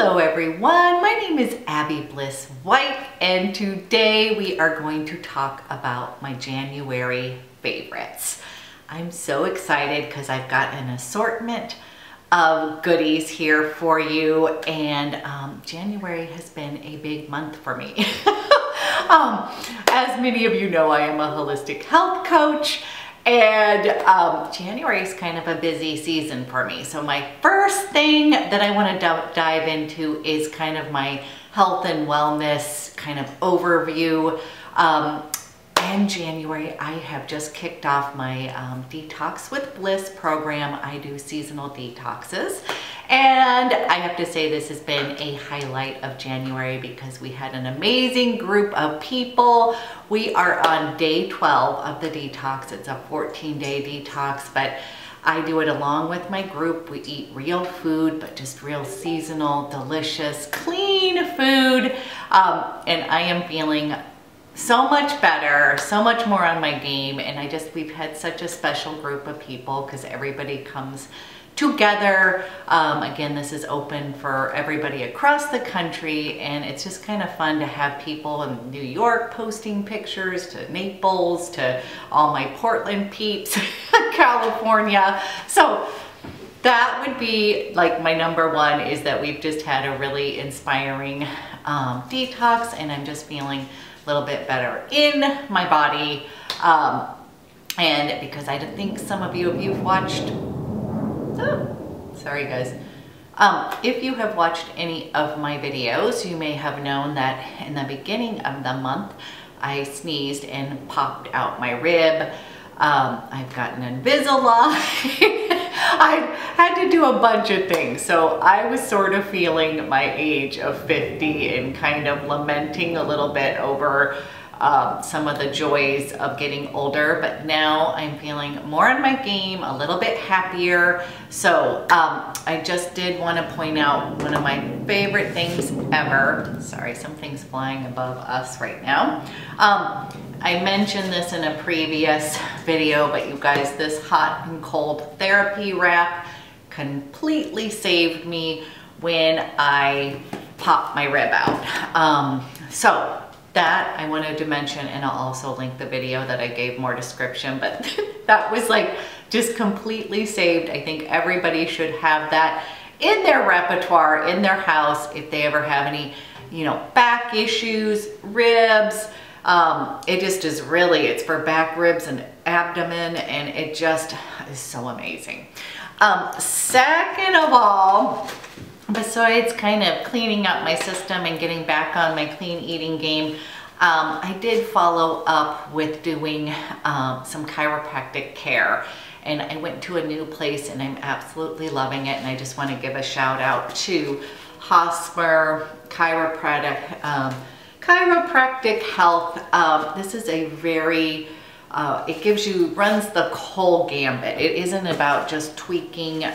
Hello everyone, my name is Abby Bliss White and today we are going to talk about my January favorites. I'm so excited because I've got an assortment of goodies here for you, and January has been a big month for me. As many of you know, I am a holistic health coach, and January is kind of a busy season for me. So my first thing that I want to dive into is kind of my health and wellness kind of overview. In January, I have just kicked off my Detox with Bliss program. I do seasonal detoxes. And I have to say this has been a highlight of January because we had an amazing group of people. We are on day 12 of the detox. It's a 14-day detox, but I do it along with my group. We eat real food, but just real seasonal, delicious, clean food. And I am feeling so much better, so much more on my game. And we've had such a special group of people because everybody comes together. Again, this is open for everybody across the country, and it's just kind of fun to have people in New York posting pictures, to Naples, to all my Portland peeps, California. So that would be like my number one, is that we've just had a really inspiring detox, and I'm just feeling a little bit better in my body. And because I think some of you've watched, sorry guys. If you have watched any of my videos, you may have known that in the beginning of the month, I sneezed and popped out my rib. I've gotten Invisalign. I've had to do a bunch of things. So I was sort of feeling my age of 50 and kind of lamenting a little bit over some of the joys of getting older, but now I'm feeling more on my game, a little bit happier. So I just did want to point out one of my favorite things ever. Sorry, something's flying above us right now. I mentioned this in a previous video, but you guys, this hot and cold therapy wrap completely saved me when I popped my rib out. So that I wanted to mention, and I'll also link the video that I gave more description, but that was like just completely saved. I think everybody should have that in their repertoire, in their house, if they ever have any, back issues, ribs. It just is really, it's for back, ribs, and abdomen, and it just is so amazing. Second of all, besides kind of cleaning up my system and getting back on my clean eating game, I did follow up with doing some chiropractic care. And I went to a new place and I'm absolutely loving it. And I just want to give a shout out to Hosmer Chiropractic Health. This is a very, it runs the whole gambit. It isn't about just tweaking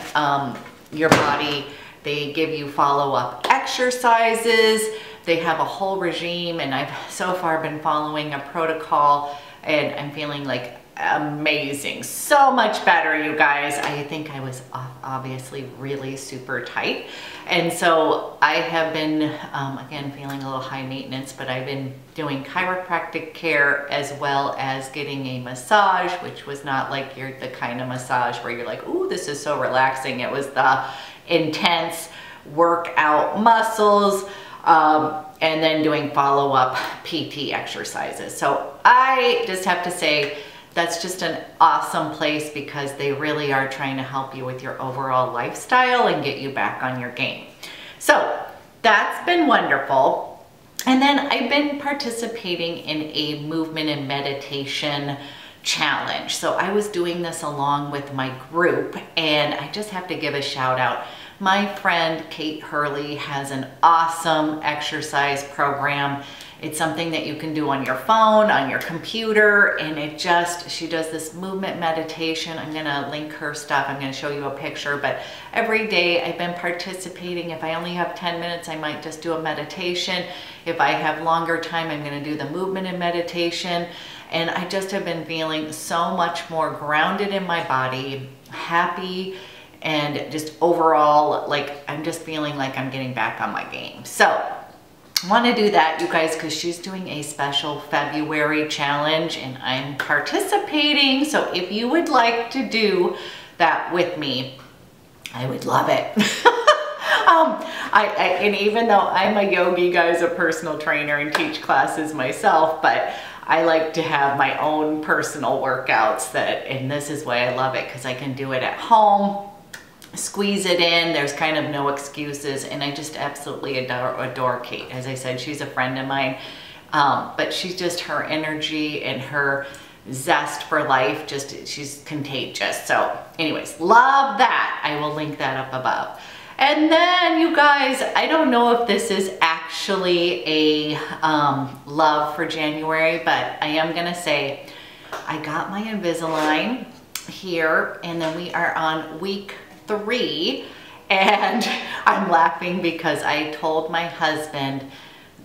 your body. They give you follow-up exercises. They have a whole regime, and I've so far been following a protocol, and I'm feeling like amazing. So much better, you guys. I think I was obviously really super tight. And so I have been, again, feeling a little high maintenance, but I've been doing chiropractic care as well as getting a massage, which was not like the kind of massage where you're like, ooh, this is so relaxing. It was the intense workout muscles, and then doing follow-up PT exercises. So I just have to say that's just an awesome place because they really are trying to help you with your overall lifestyle and get you back on your game. So that's been wonderful. And then I've been participating in a movement and meditation challenge. So I was doing this along with my group, and I just have to give a shout out. My friend Kate Hurley has an awesome exercise program. It's something that you can do on your phone, on your computer, and she does this movement meditation. I'm gonna link her stuff. I'm gonna show you a picture, but every day I've been participating. If I only have 10 minutes, I might just do a meditation. If I have longer time, I'm gonna do the movement and meditation. And I just have been feeling so much more grounded in my body, happy, and just overall, like, I'm just feeling like I'm getting back on my game. So I want to do that, you guys, because she's doing a special February challenge and I'm participating. So if you would like to do that with me, I would love it. And even though I'm a yogi, guys, a personal trainer and teach classes myself, but I like to have my own personal workouts and this is why I love it, because I can do it at home, squeeze it in, there's kind of no excuses, and I just absolutely adore Kate. As I said, she's a friend of mine, but she's just, her energy and her zest for life, she's contagious. So anyways, love that. I will link that up above. And then, you guys, I don't know if this is actually a love for January, but I am gonna say I got my Invisalign here, and then we are on week 3, and I'm laughing because I told my husband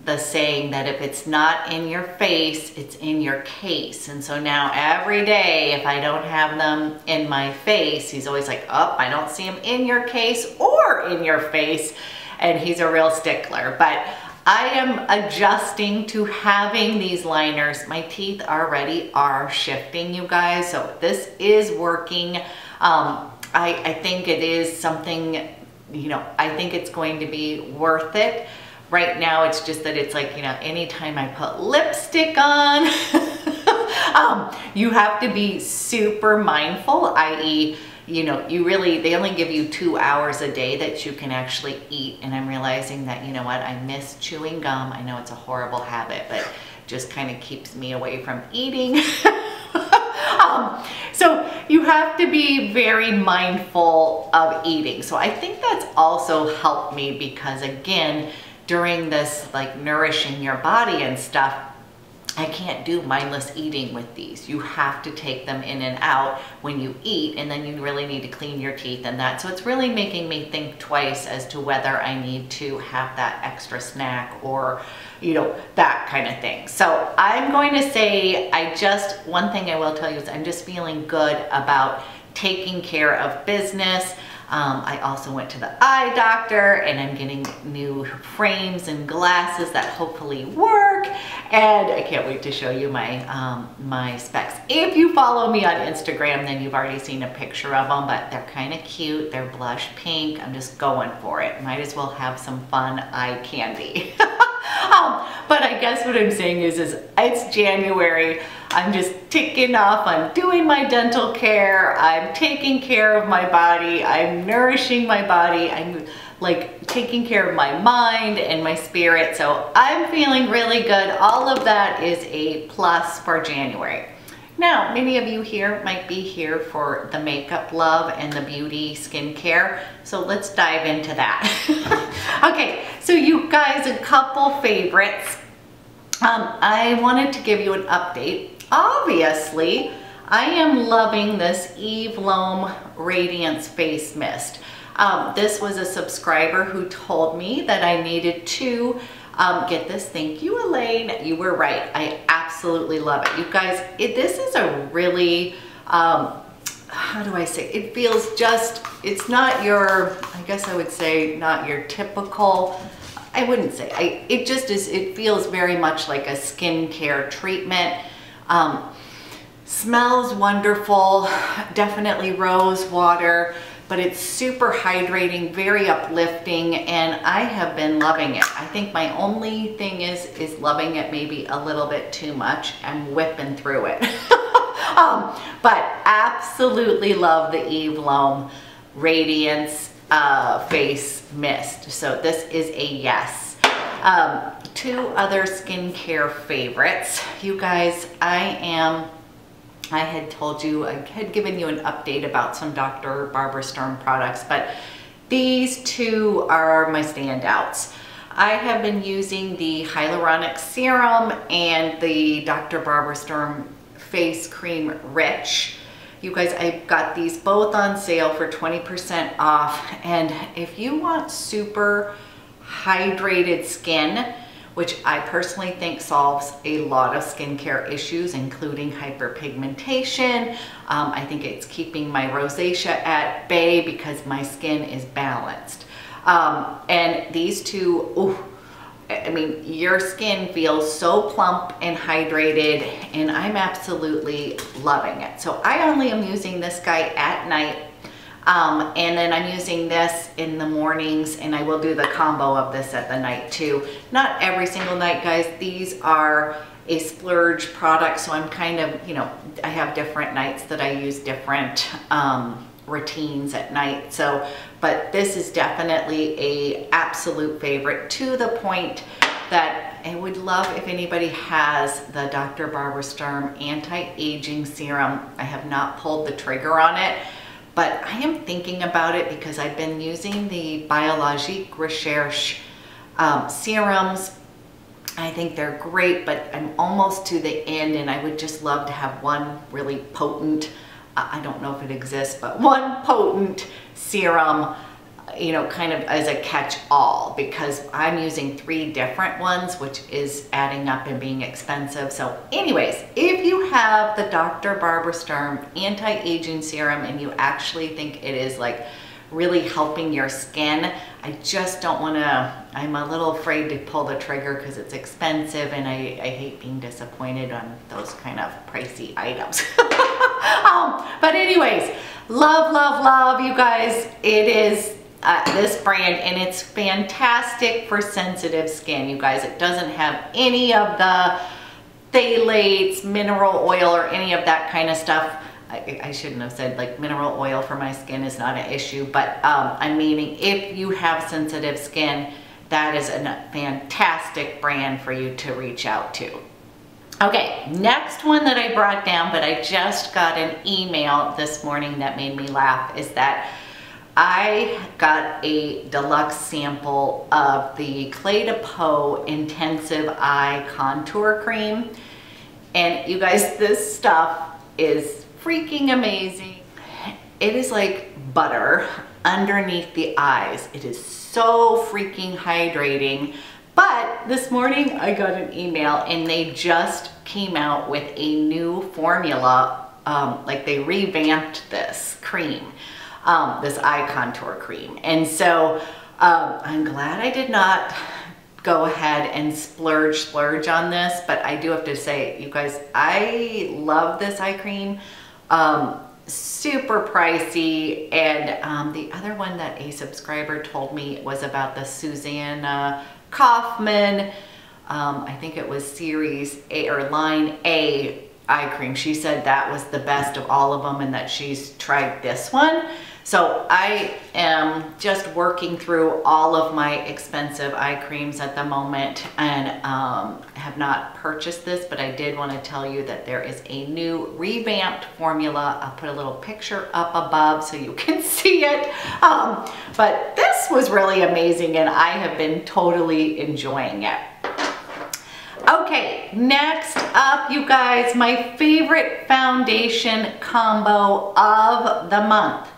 the saying that if it's not in your face, it's in your case. And so now every day, if I don't have them in my face, he's always like, oh, I don't see them in your case or in your face. And he's a real stickler. But I am adjusting to having these liners. My teeth already are shifting, you guys. So this is working. I think it is something, you know, I think it's going to be worth it. Right now, it's just that it's like, you know, anytime I put lipstick on, you have to be super mindful, i.e., you know, they only give you 2 hours a day that you can actually eat. And I'm realizing that, you know what, I miss chewing gum. I know it's a horrible habit, but just kind of keeps me away from eating. So you have to be very mindful of eating. So I think that's also helped me because, again, during this like nourishing your body and stuff, I can't do mindless eating with these. You have to take them in and out when you eat, and then you really need to clean your teeth and that. So it's really making me think twice as to whether I need to have that extra snack or, you know, that kind of thing. So I'm going to say, one thing I will tell you is I'm just feeling good about taking care of business. I also went to the eye doctor, and I'm getting new frames and glasses that hopefully work, and I can't wait to show you my my specs. If you follow me on Instagram, then you've already seen a picture of them, but they're kind of cute. They're blush pink. I'm just going for it. Might as well have some fun eye candy. But I guess what I'm saying is it's January. I'm just ticking off. I'm doing my dental care. I'm taking care of my body. I'm nourishing my body. I'm like taking care of my mind and my spirit. So I'm feeling really good. All of that is a plus for January. Now, many of you here might be here for the makeup love and the beauty skincare. So let's dive into that. Okay, so you guys, a couple favorites. I wanted to give you an update. Obviously, I am loving this Eve Lom Radiance Face Mist. This was a subscriber who told me that I needed to get this. Thank you, Elaine. You were right. I absolutely love it. You guys, this is a really, how do I say, it feels just, it's not your, I guess I would say not your typical, I wouldn't say, it just is, it feels very much like a skincare treatment. Smells wonderful, definitely rose water, but it's super hydrating, very uplifting, and I have been loving it. I think my only thing is loving it maybe a little bit too much. I'm whipping through it. But absolutely love the Eve Lom Radiance Face Mist. So this is a yes. 2 other skincare favorites. You guys, I had told you, I had given you an update about some Dr. Barbara Sturm products, but these 2 are my standouts. I have been using the hyaluronic serum and the Dr. Barbara Sturm face cream rich. You guys, I got these both on sale for 20% off, and if you want super hydrated skin which I personally think solves a lot of skincare issues, including hyperpigmentation. I think it's keeping my rosacea at bay because my skin is balanced. And these two, ooh, I mean, your skin feels so plump and hydrated, and I'm absolutely loving it. So I only am using this guy at night. And then I'm using this in the mornings, and I will do the combo of this at the night too. Not every single night, guys. These are a splurge product, so I'm kind of, you know, I have different nights that I use different routines at night. So, but this is definitely a absolute favorite, to the point that I would love if anybody has the Dr. Barbara Sturm anti-aging serum. I have not pulled the trigger on it, but I am thinking about it because I've been using the Biologique Recherche serums. I think they're great, but I'm almost to the end, and I would just love to have one really potent, I don't know if it exists, but one potent serum, you know, kind of as a catch-all, because I'm using 3 different ones, which is adding up and being expensive. So anyways, if you have the Dr. Barbara Sturm anti-aging serum and you actually think it is like really helping your skin, I just don't want to, I'm a little afraid to pull the trigger because it's expensive, and I hate being disappointed on those kind of pricey items. But anyways, love, love, love, you guys. It is this brand, and it's fantastic for sensitive skin, you guys. It doesn't have any of the phthalates, mineral oil, or any of that kind of stuff. I shouldn't have said like mineral oil for my skin is not an issue, but I'm meaning if you have sensitive skin, that is a fantastic brand for you to reach out to. Okay, next one that I brought down, but I just got an email this morning that made me laugh, is that I got a deluxe sample of the Clé de Peau Intensive Eye Contour Cream. And you guys, this stuff is freaking amazing. It is like butter underneath the eyes. It is so freaking hydrating. But this morning I got an email, and they just came out with a new formula. Like they revamped this cream. This eye contour cream. And so I'm glad I did not go ahead and splurge on this, but I do have to say, you guys, I love this eye cream. Super pricey. And the other one that a subscriber told me was about the Susanna Kaufman, I think it was series A or line A eye cream. She said that was the best of all of them, and that she's tried this one. So I am just working through all of my expensive eye creams at the moment, and have not purchased this, but I did want to tell you that there is a new revamped formula. I'll put a little picture up above so you can see it. But this was really amazing, and I have been totally enjoying it. Okay, next up, you guys, my favorite foundation combo of the month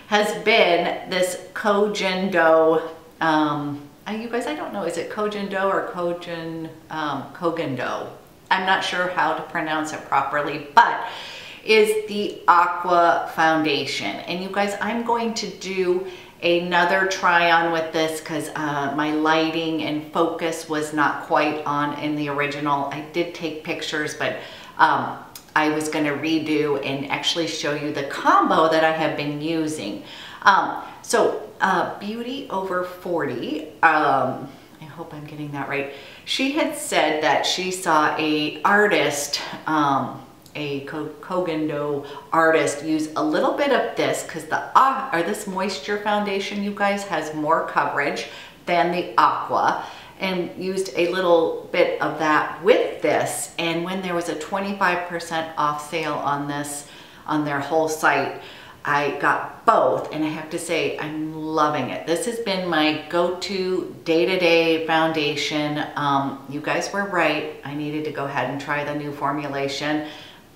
has been this Kogendo, you guys, I don't know, is it Kogendo or Kogendo? I'm not sure how to pronounce it properly, but is the Aqua Foundation. And you guys, I'm going to do another try on with this because my lighting and focus was not quite on in the original. I did take pictures, but I was going to redo and actually show you the combo that I have been using. Beauty Over 40, I hope I'm getting that right. She had said that she saw a artist, a Kogendo artist, use a little bit of this because this moisture foundation, you guys, has more coverage than the Aqua, and used a little bit of that with this. And when there was a 25% off sale on this, on their whole site, I got both, and I have to say I'm loving it. This has been my go-to day-to-day foundation. You guys were right. I needed to go ahead and try the new formulation.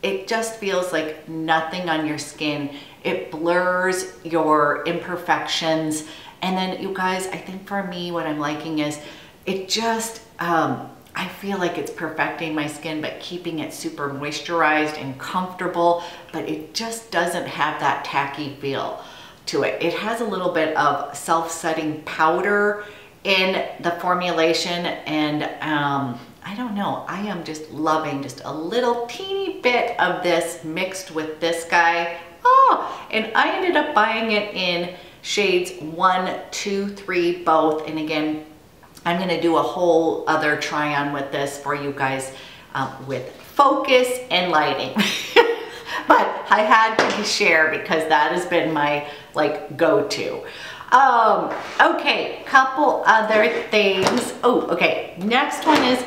It just feels like nothing on your skin. It blurs your imperfections. And then you guys, I think for me, what I'm liking is it just, I feel like it's perfecting my skin, but keeping it super moisturized and comfortable, but it just doesn't have that tacky feel to it. It has a little bit of self-setting powder in the formulation, and I don't know, I am just loving just a little teeny bit of this mixed with this guy. Oh, and I ended up buying it in shades 1, 2, 3, both. And again, I'm gonna do a whole other try on with this for you guys with focus and lighting. But I had to share because that has been my like go-to. Okay, couple other things. Oh, okay, next one is,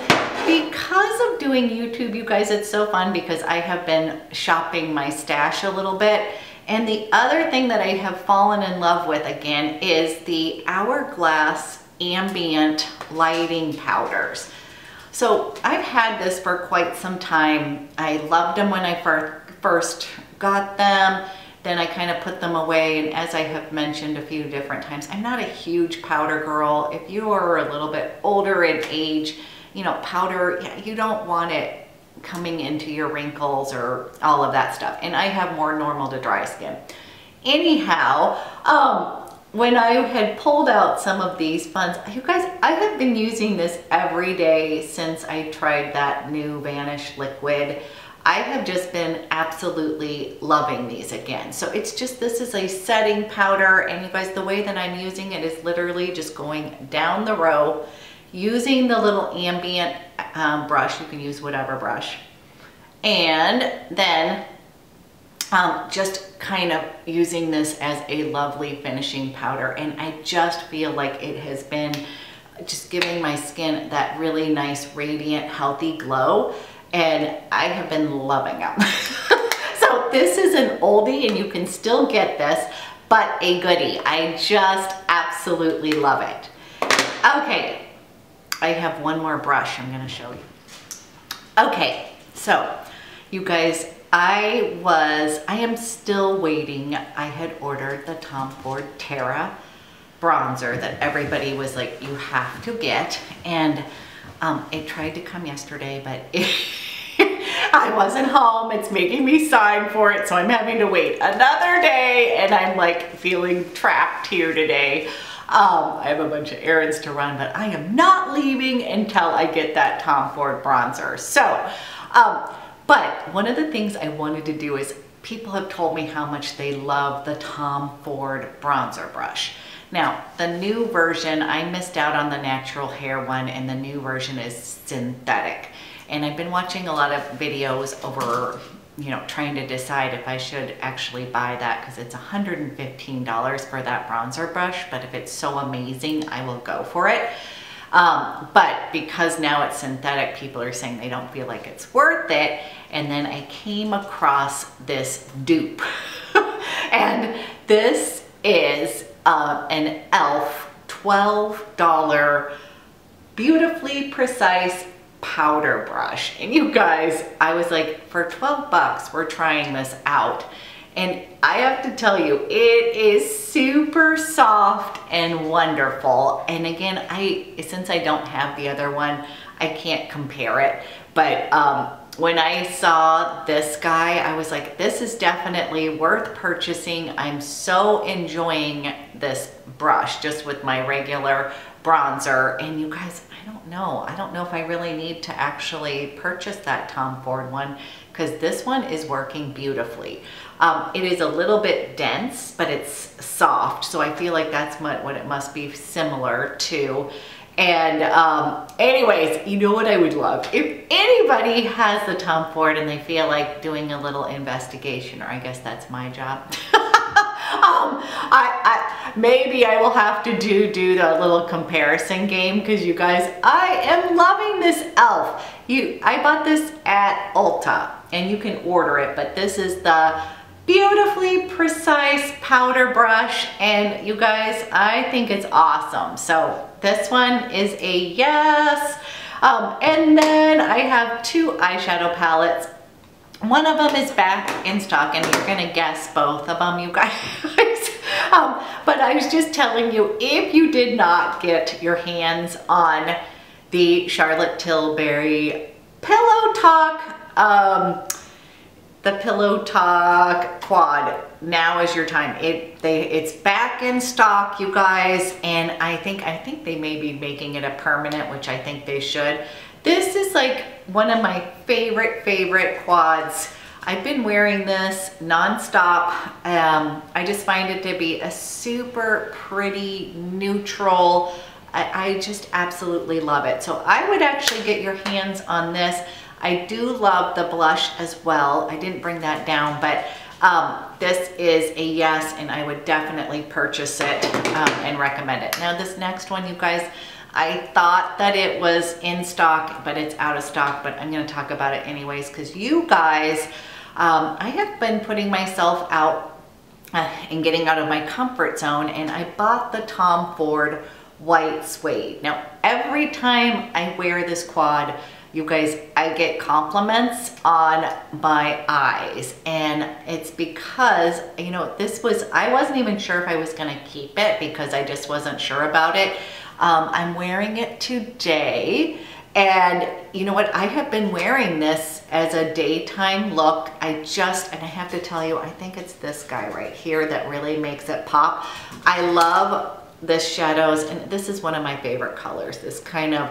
because of doing YouTube, you guys, it's so fun because I have been shopping my stash a little bit. And the other thing that I have fallen in love with again is the Hourglass ambient lighting powders. So I've had this for quite some time. I loved them when I first got them. Then I kind of put them away, and as I have mentioned a few different times, I'm not a huge powder girl. If you are a little bit older in age, you know, powder, you don't want it coming into your wrinkles or all of that stuff. And I have more normal to dry skin. Anyhow, when I had pulled out some of these funds, you guys, I have been using this every day since I tried that new Vanish liquid. I have just been absolutely loving these again. So it's just, this is a setting powder, and you guys, the way that I'm using it is literally just going down the row, using the little ambient brush. You can use whatever brush. And then just kind of using this as a lovely finishing powder. And I just feel like it has been just giving my skin that really nice, radiant, healthy glow. And I have been loving them. So this is an oldie, and you can still get this, but a goodie. I just absolutely love it. Okay, I have one more brush I'm gonna show you. Okay, so you guys, I am still waiting. I had ordered the Tom Ford Terra bronzer that everybody was like, you have to get. And it tried to come yesterday, but I wasn't home. It's making me sign for it, so I'm having to wait another day, and I'm like feeling trapped here today. I have a bunch of errands to run, but I am not leaving until I get that Tom Ford bronzer. So, but one of the things I wanted to do is, people have told me how much they love the Tom Ford bronzer brush. Now, the new version, I missed out on the natural hair one, and the new version is synthetic. And I've been watching a lot of videos over, you know, trying to decide if I should actually buy that, because it's $115 for that bronzer brush. But if it's so amazing, I will go for it. But because now it's synthetic, people are saying they don't feel like it's worth it. And then I came across this dupe. And this is an e.l.f. $12 beautifully precise powder brush. And you guys, I was like, for 12 bucks, we're trying this out. And I have to tell you, it is super soft and wonderful. And again, since I don't have the other one, I can't compare it. But when I saw this guy, I was like, this is definitely worth purchasing. I'm so enjoying this brush just with my regular bronzer. And you guys, I don't know if I really need to actually purchase that Tom Ford one, because this one is working beautifully. It is a little bit dense, but it's soft, so I feel like that's what it must be similar to. And anyways, you know what I would love? If anybody has the Tom Ford and they feel like doing a little investigation, or I guess that's my job. Maybe I will have to do the little comparison game, because you guys, I am loving this e.l.f. I bought this at Ulta, and you can order it, but this is the beautifully precise powder brush, and you guys, I think it's awesome. So this one is a yes. And then I have two eyeshadow palettes. One of them is back in stock, and you're gonna guess both of them, you guys. But I was just telling you, if you did not get your hands on the Charlotte Tilbury Pillow Talk, the Pillow Talk quad. Now is your time. It's back in stock, you guys, and I think they may be making it a permanent, which I think they should. This is like one of my favorite quads. I've been wearing this nonstop. I just find it to be a super pretty neutral. I just absolutely love it. So I would actually get your hands on this. I do love the blush as well. I didn't bring that down, but this is a yes, and I would definitely purchase it and recommend it. Now this next one, you guys, I thought that it was in stock, but it's out of stock, but I'm gonna talk about it anyways, because you guys, I have been putting myself out and getting out of my comfort zone, and I bought the Tom Ford white suede. Now, every time I wear this quad, you guys, I get compliments on my eyes, and it's because, you know, I wasn't even sure if I was gonna keep it because I just wasn't sure about it. I'm wearing it today, and you know what? I have been wearing this as a daytime look. And I have to tell you, I think it's this guy right here that really makes it pop. I love the shadows, and this is one of my favorite colors, this kind of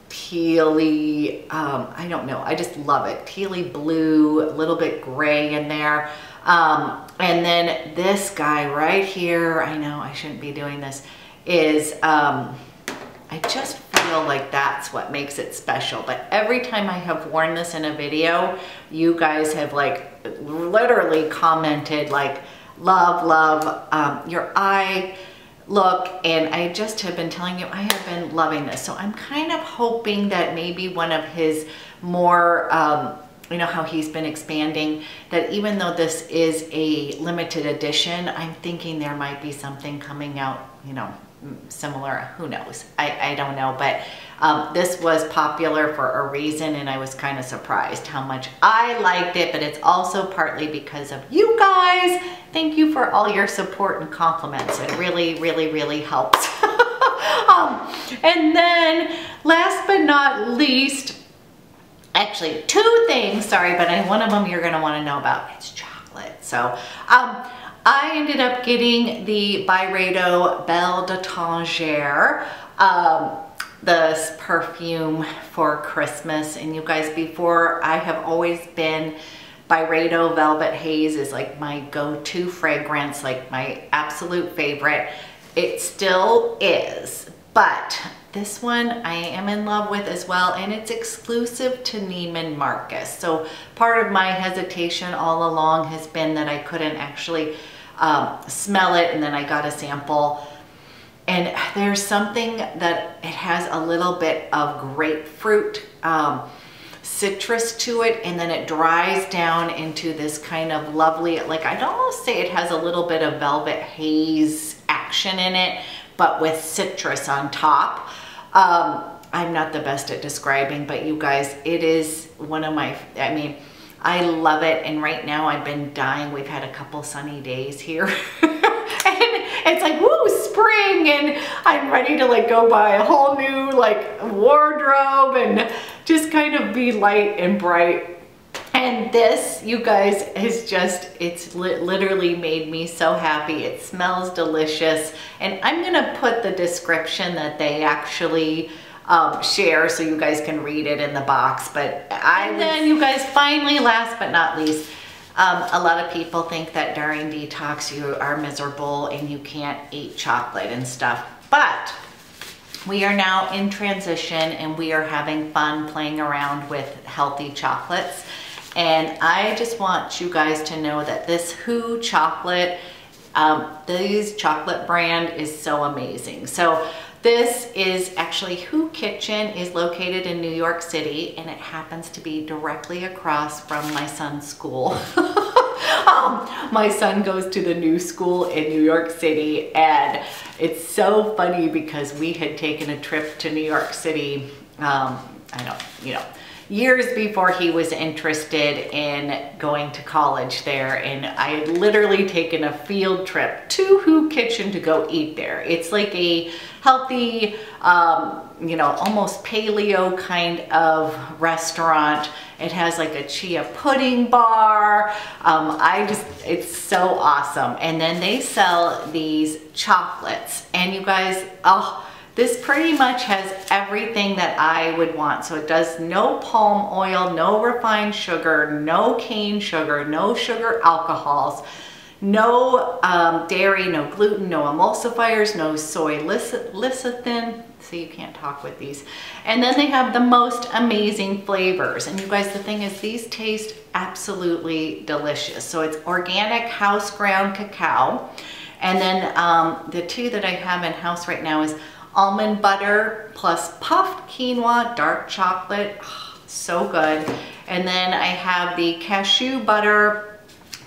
tealy, I don't know, I just love it. Tealy blue, a little bit gray in there. And then this guy right here, I know I shouldn't be doing this, is, I just feel like that's what makes it special. But every time I have worn this in a video, you guys have like literally commented like, love your eye look, and I just have been telling you, I have been loving this. So I'm kind of hoping that maybe one of his more, you know how he's been expanding, that even though this is a limited edition, I'm thinking there might be something coming out, you know, similar. Who knows? I don't know, but this was popular for a reason, and I was kind of surprised how much I liked it, but it's also partly because of you guys. Thank you for all your support and compliments. It really helps. And then last but not least, actually two things, sorry, but one of them you're going to want to know about. It's chocolate. So I ended up getting the Byredo Belle de Tanger, this perfume for Christmas. And you guys, before, I have always been, Byredo Velvet Haze is like my go-to fragrance, like my absolute favorite. It still is, but this one I am in love with as well, and it's exclusive to Neiman Marcus. So part of my hesitation all along has been that I couldn't actually smell it, and then I got a sample, and there's something that it has a little bit of grapefruit citrus to it, and then it dries down into this kind of lovely, like I'd almost say it has a little bit of velvet haze action in it, but with citrus on top. I'm not the best at describing, but you guys, it is one of my, I mean, I love it. And right now I've been dying. We've had a couple sunny days here. And it's like, woo, spring. And I'm ready to like go buy a whole new like wardrobe and just kind of be light and bright. And this, you guys, is just, it's literally made me so happy. It smells delicious. And I'm going to put the description that they actually share so you guys can read it in the box. But then you guys, finally, last but not least, a lot of people think that during detox you are miserable and you can't eat chocolate and stuff. But we are now in transition and we are having fun playing around with healthy chocolates. And I just want you guys to know that this Who chocolate, this chocolate brand is so amazing. So this is actually Who Kitchen is located in New York City, and it happens to be directly across from my son's school. My son goes to the new school in New York City, and it's so funny because we had taken a trip to New York City. years before he was interested in going to college there, and I had literally taken a field trip to Who Kitchen to go eat there. It's like a healthy, you know, almost paleo kind of restaurant. It has like a chia pudding bar. It's so awesome. And then they sell these chocolates, and you guys, oh, this pretty much has everything that I would want. So it does no palm oil, no refined sugar, no cane sugar, no sugar alcohols, no dairy, no gluten, no emulsifiers, no soy lecithin. So you can't talk with these. And then they have the most amazing flavors. And you guys, the thing is, these taste absolutely delicious. So it's organic house ground cacao. And then the two that I have in house right now is almond butter plus puffed quinoa dark chocolate. Oh, so good. And then I have the cashew butter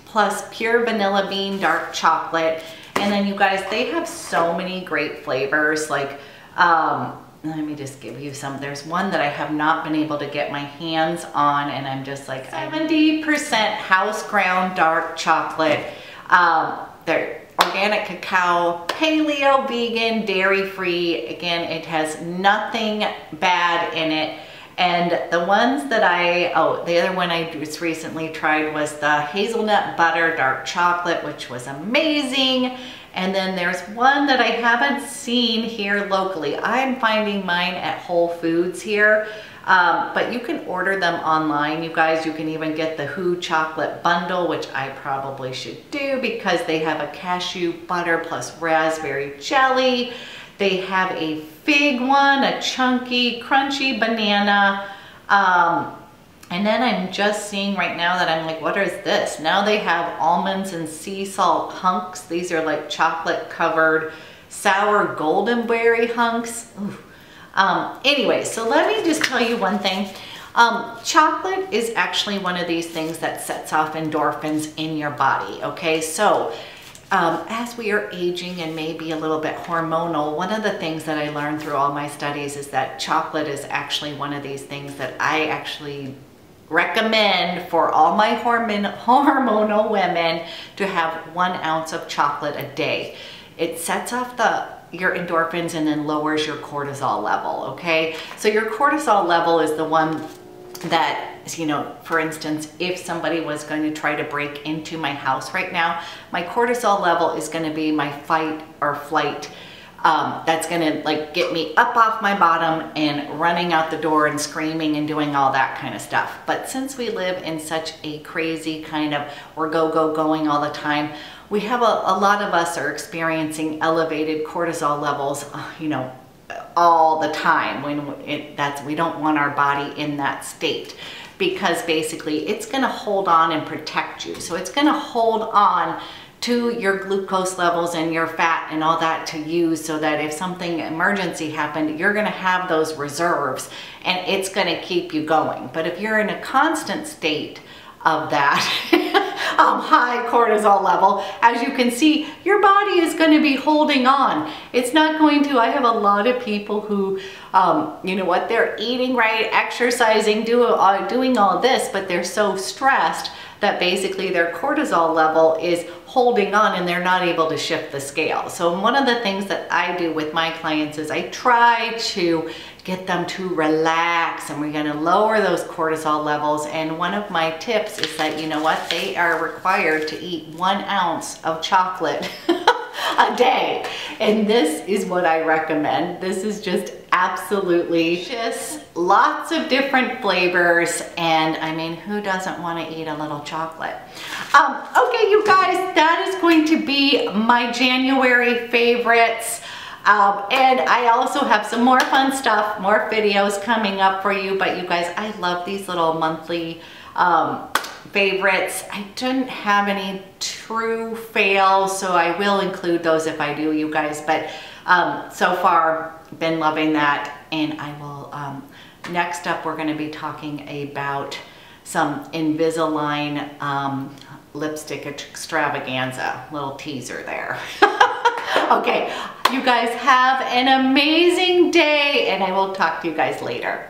plus pure vanilla bean dark chocolate. And then you guys, they have so many great flavors. Like, let me just give you some. There's one that I have not been able to get my hands on, and I'm just like 70% house ground dark chocolate. They're organic cacao, paleo, vegan, dairy-free. Again, it has nothing bad in it. And the ones that the other one I just recently tried was the hazelnut butter dark chocolate, which was amazing. And then there's one that I haven't seen here locally. I'm finding mine at Whole Foods here. But you can order them online, you guys. You can even get the Who chocolate bundle, which I probably should do because they have a cashew butter plus raspberry jelly. They have a fig one, a chunky, crunchy banana. And then I'm just seeing right now that I'm like, what is this? Now they have almonds and sea salt hunks. These are like chocolate covered sour golden berry hunks. Ooh. Anyway, so let me just tell you one thing. Chocolate is actually one of these things that sets off endorphins in your body, okay? So as we are aging and maybe a little bit hormonal, one of the things that I learned through all my studies is that chocolate is actually one of these things that I actually recommend for all my hormonal women to have 1 ounce of chocolate a day. It sets off your endorphins and then lowers your cortisol level, okay? So your cortisol level is the one that, you know, for instance, if somebody was going to try to break into my house right now, my cortisol level is going to be my fight or flight. That's going to like get me up off my bottom and running out the door and screaming and doing all that kind of stuff. But since we live in such a crazy kind of, we're going all the time, we have a lot of us are experiencing elevated cortisol levels, you know, all the time. We don't want our body in that state, because basically it's going to hold on and protect you. So it's going to hold on to your glucose levels and your fat and all that to use, so that if something emergency happened, you're going to have those reserves and it's going to keep you going. But if you're in a constant state of that high cortisol level, as you can see, your body is going to be holding on. It's not going to. I have a lot of people who, you know what, they're eating right, exercising, doing all this, but they're so stressed that basically their cortisol level is holding on and they're not able to shift the scale. So one of the things that I do with my clients is I try to get them to relax, and we're going to lower those cortisol levels. And one of my tips is that, you know what, they are required to eat 1 ounce of chocolate a day. And this is what I recommend. This is just absolutely just lots of different flavors, and I mean, who doesn't want to eat a little chocolate? Okay, you guys, that is going to be my January favorites. And I also have some more fun stuff, more videos coming up for you. But you guys, I love these little monthly favorites. I didn't have any true fails, so I will include those if I do, you guys. But so far, been loving that. And I will, next up, we're going to be talking about some Invisalign lipstick extravaganza. Little teaser there. Okay, you guys have an amazing day, and I will talk to you guys later.